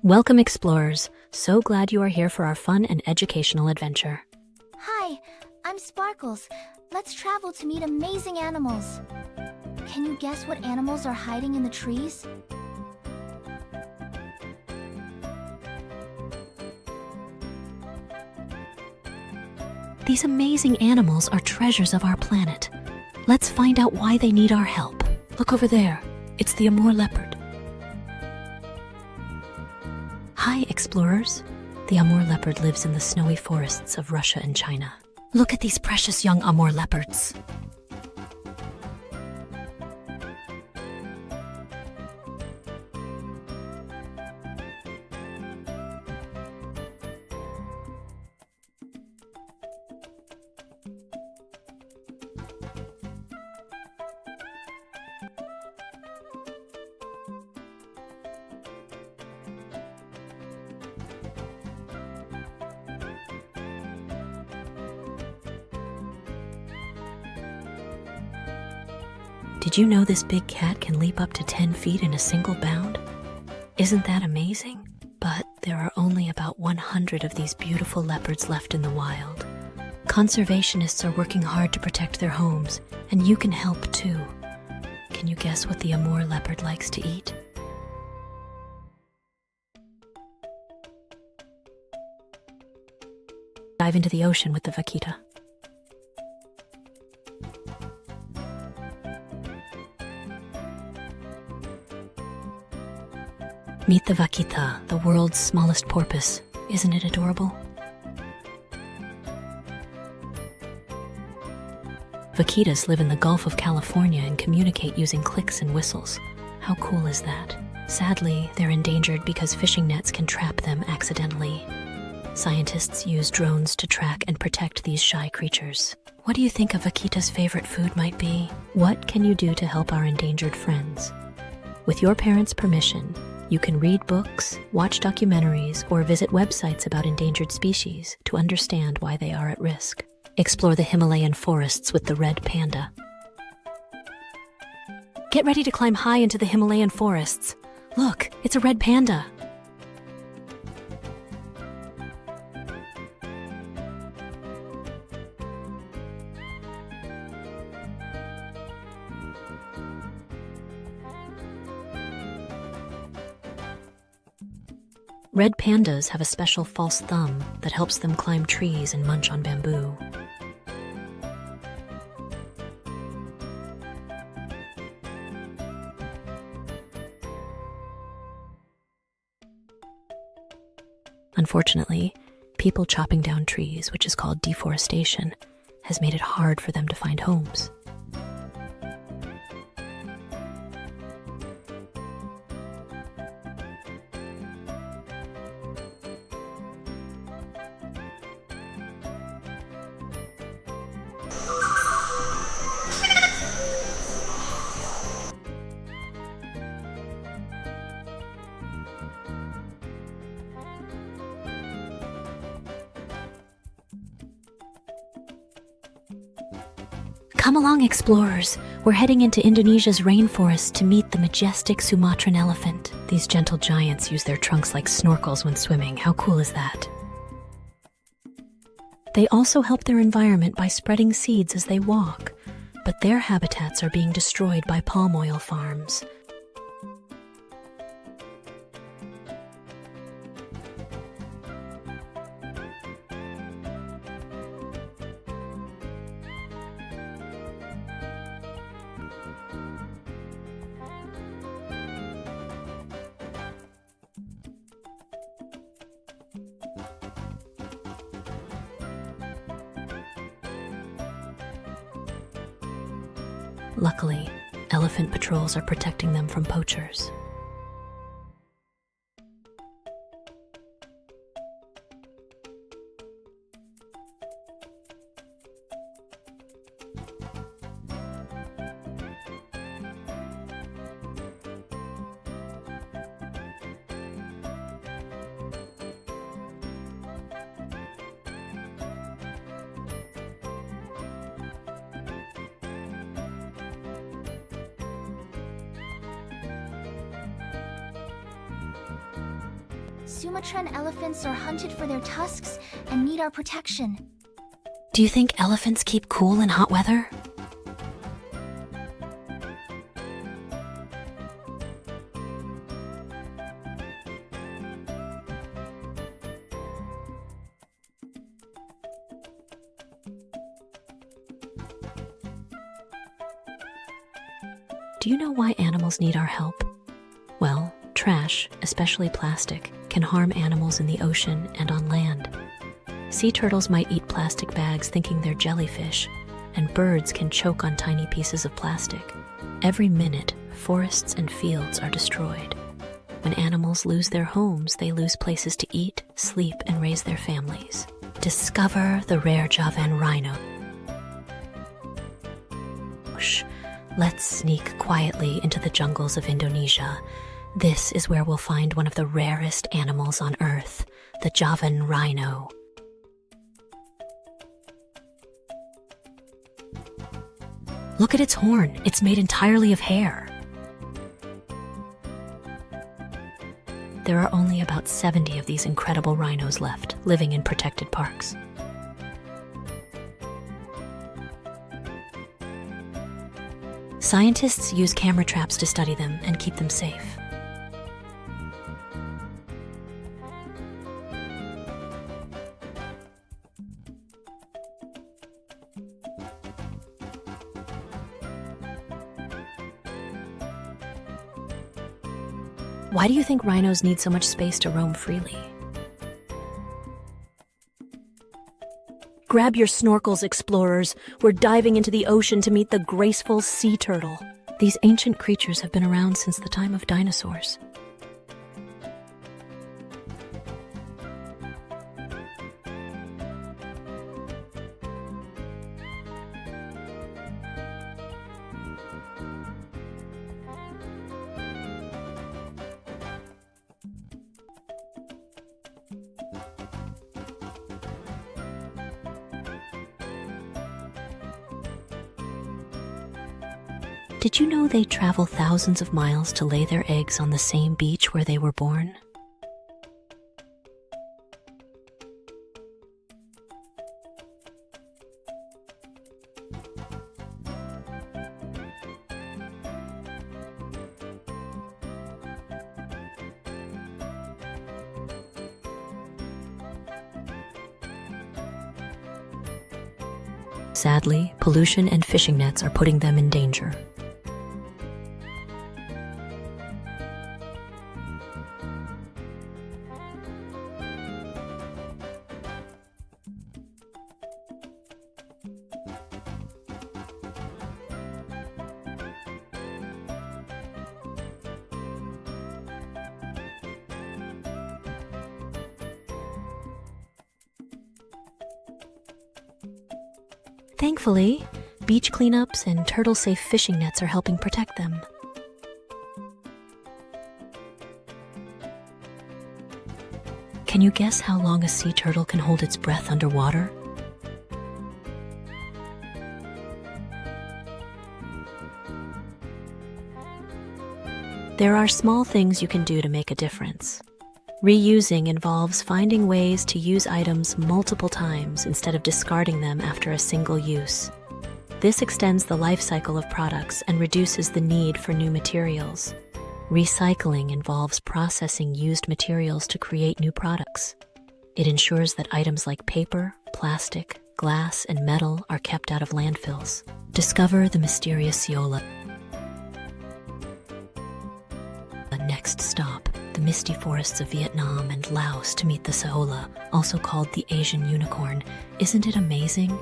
Welcome, explorers. So glad you are here for our fun and educational adventure. Hi, I'm Sparkles. Let's travel to meet amazing animals. Can you guess what animals are hiding in the trees? These amazing animals are treasures of our planet. Let's find out why they need our help. Look over there. It's the Amur Leopard. Hi, explorers. The Amur Leopard lives in the snowy forests of Russia and China. Look at these precious young Amur Leopards. Did you know this big cat can leap up to 10 feet in a single bound? Isn't that amazing? But there are only about 100 of these beautiful leopards left in the wild. Conservationists are working hard to protect their homes, and you can help too. Can you guess what the Amur leopard likes to eat? Dive into the ocean with the Vaquita. Meet the Vaquita, the world's smallest porpoise. Isn't it adorable? Vaquitas live in the Gulf of California and communicate using clicks and whistles. How cool is that? Sadly, they're endangered because fishing nets can trap them accidentally. Scientists use drones to track and protect these shy creatures. What do you think a Vaquita's favorite food might be? What can you do to help our endangered friends? With your parents' permission, you can read books, watch documentaries, or visit websites about endangered species to understand why they are at risk. Explore the Himalayan forests with the red panda. Get ready to climb high into the Himalayan forests. Look, it's a red panda. Red pandas have a special false thumb that helps them climb trees and munch on bamboo. Unfortunately, people chopping down trees, which is called deforestation, has made it hard for them to find homes. Come along, explorers. We're heading into Indonesia's rainforest to meet the majestic Sumatran elephant. These gentle giants use their trunks like snorkels when swimming. How cool is that? They also help their environment by spreading seeds as they walk, but their habitats are being destroyed by palm oil farms. Luckily, elephant patrols are protecting them from poachers. Sumatran elephants are hunted for their tusks and need our protection. Do you think elephants keep cool in hot weather? Do you know why animals need our help? Well, trash, especially plastic, can harm animals in the ocean and on land. Sea turtles might eat plastic bags thinking they're jellyfish, and birds can choke on tiny pieces of plastic. Every minute, forests and fields are destroyed. When animals lose their homes, they lose places to eat, sleep, and raise their families. Discover the rare Javan Rhino. Let's sneak quietly into the jungles of Indonesia. This is where we'll find one of the rarest animals on Earth, the Javan Rhino. Look at its horn. It's made entirely of hair. There are only about 70 of these incredible rhinos left, living in protected parks. Scientists use camera traps to study them and keep them safe. Why do you think rhinos need so much space to roam freely? Grab your snorkels, explorers. We're diving into the ocean to meet the graceful sea turtle. These ancient creatures have been around since the time of dinosaurs. Did you know they travel thousands of miles to lay their eggs on the same beach where they were born? Sadly, pollution and fishing nets are putting them in danger. Thankfully, beach cleanups and turtle-safe fishing nets are helping protect them. Can you guess how long a sea turtle can hold its breath underwater? There are small things you can do to make a difference. Reusing involves finding ways to use items multiple times instead of discarding them after a single use. This extends the life cycle of products and reduces the need for new materials. Recycling involves processing used materials to create new products. It ensures that items like paper, plastic, glass, and metal are kept out of landfills. Discover the mysterious Saola. The next stop, the misty forests of Vietnam and Laos to meet the Saola, also called the Asian unicorn. Isn't it amazing?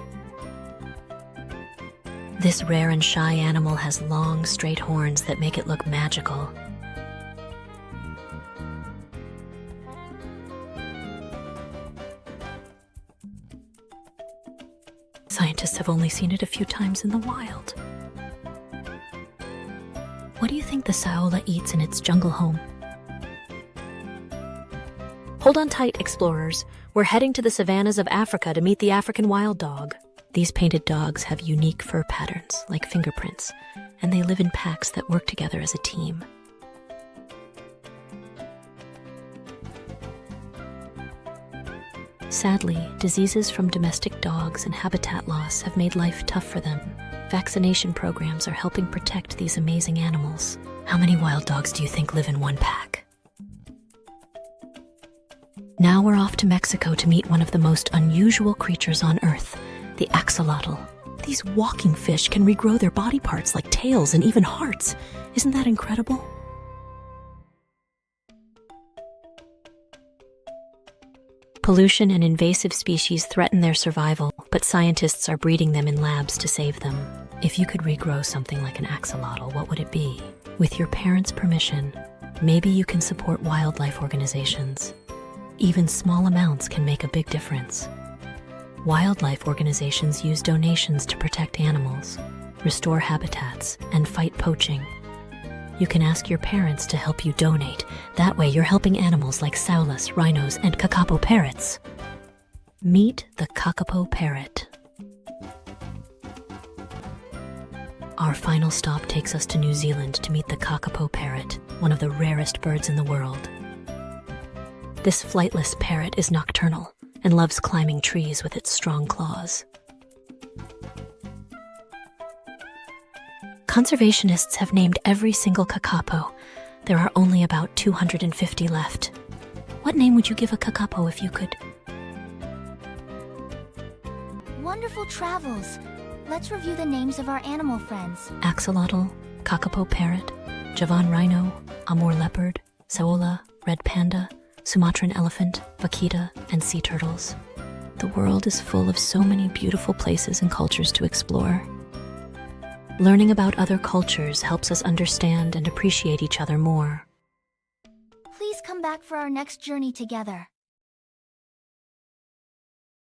This rare and shy animal has long, straight horns that make it look magical. Scientists have only seen it a few times in the wild. What do you think the Saola eats in its jungle home? Hold on tight, explorers. We're heading to the savannas of Africa to meet the African wild dog. These painted dogs have unique fur patterns, like fingerprints, and they live in packs that work together as a team. Sadly, diseases from domestic dogs and habitat loss have made life tough for them. Vaccination programs are helping protect these amazing animals. How many wild dogs do you think live in one pack? Now we're off to Mexico to meet one of the most unusual creatures on Earth, the axolotl. These walking fish can regrow their body parts like tails and even hearts. Isn't that incredible? Pollution and invasive species threaten their survival, but scientists are breeding them in labs to save them. If you could regrow something like an axolotl, what would it be? With your parents' permission, maybe you can support wildlife organizations. Even small amounts can make a big difference. Wildlife organizations use donations to protect animals, restore habitats, and fight poaching. You can ask your parents to help you donate. That way you're helping animals like Saolas, rhinos, and Kakapo parrots. Meet the Kakapo parrot. Our final stop takes us to New Zealand to meet the Kakapo parrot, one of the rarest birds in the world. This flightless parrot is nocturnal and loves climbing trees with its strong claws. Conservationists have named every single kakapo. There are only about 250 left. What name would you give a kakapo if you could? Wonderful travels. Let's review the names of our animal friends. Axolotl, Kakapo Parrot, Javan Rhino, Amur Leopard, Saola, Red Panda, Sumatran Elephant, Vaquita, and sea turtles. The world is full of so many beautiful places and cultures to explore. Learning about other cultures helps us understand and appreciate each other more. Please come back for our next journey together.